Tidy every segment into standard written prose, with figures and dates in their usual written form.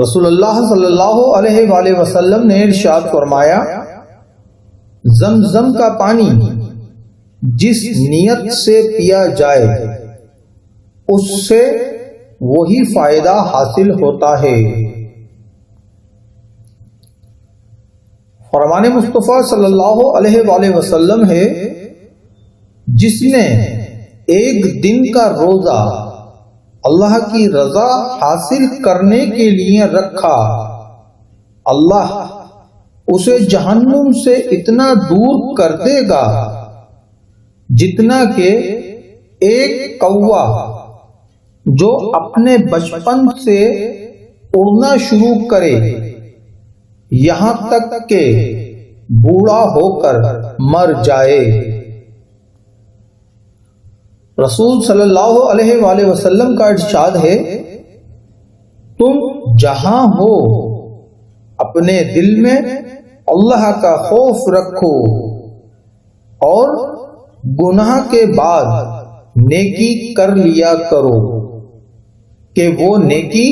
رسول اللہ صلی اللہ علیہ وآلہ وسلم نے ارشاد فرمایا، زمزم کا پانی جس نیت سے پیا جائے اس سے وہی فائدہ حاصل ہوتا ہے۔ فرمان مصطفیٰ صلی اللہ علیہ وآلہ وسلم ہے، جس نے ایک دن کا روزہ اللہ کی رضا حاصل کرنے کے لیے رکھا، اللہ اسے جہنم سے اتنا دور کر دے گا جتنا کہ ایک کوا جو اپنے بچپن سے اڑنا شروع کرے یہاں تک کہ بوڑھا ہو کر مر جائے۔ رسول صلی اللہ علیہ وآلہ وسلم کا ارشاد ہے، تم جہاں ہو اپنے دل میں اللہ کا خوف رکھو اور گناہ کے بعد نیکی کر لیا کرو کہ وہ نیکی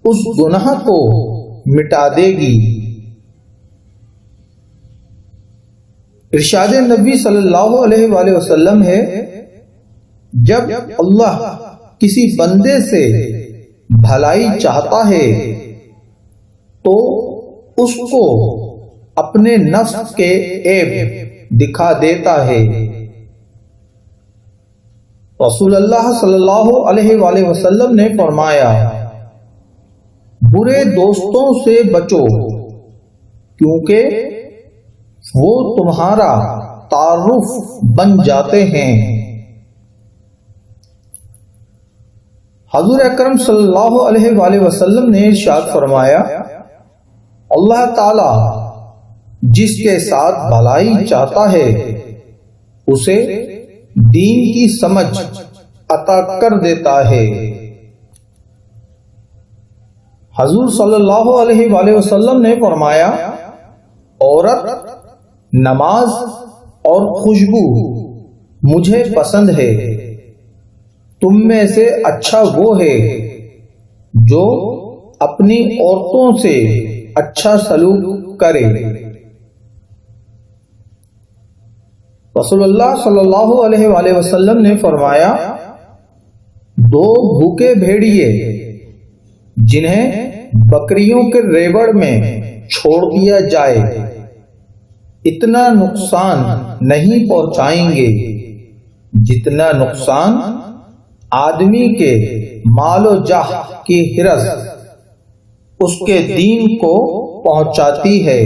اس گناہ کو مٹا دے گی۔ ارشاد نبی صلی اللہ علیہ وآلہ وسلم ہے، جب اللہ کسی بندے سے بھلائی چاہتا ہے تو اس کو اپنے نفس کے عیب دکھا دیتا ہے۔ رسول اللہ صلی اللہ علیہ وآلہ وسلم نے فرمایا، برے دوستوں سے بچو کیونکہ وہ تمہارا تعارف بن جاتے ہیں۔ حضور اکرم صلی اللہ علیہ وآلہ وسلم نے ارشاد فرمایا، اللہ تعالی جس کے ساتھ بھلائی چاہتا ہے اسے دین کی سمجھ عطا کر دیتا ہے۔ حضور صلی اللہ علیہ وآلہ وسلم نے فرمایا، عورت، نماز اور خوشبو مجھے پسند ہے، تم میں سے اچھا وہ ہے جو اپنی عورتوں سے اچھا سلوک کرے۔ رسول اللہ صلی اللہ علیہ وآلہ وسلم نے فرمایا، دو بھوکے بھیڑیے جنہیں بکریوں کے ریوڑ میں چھوڑ دیا جائے اتنا نقصان نہیں پہنچائیں گے جتنا نقصان آدمی کے مال و جاہ کی ہرس اس کے دین کو پہنچاتی ہے۔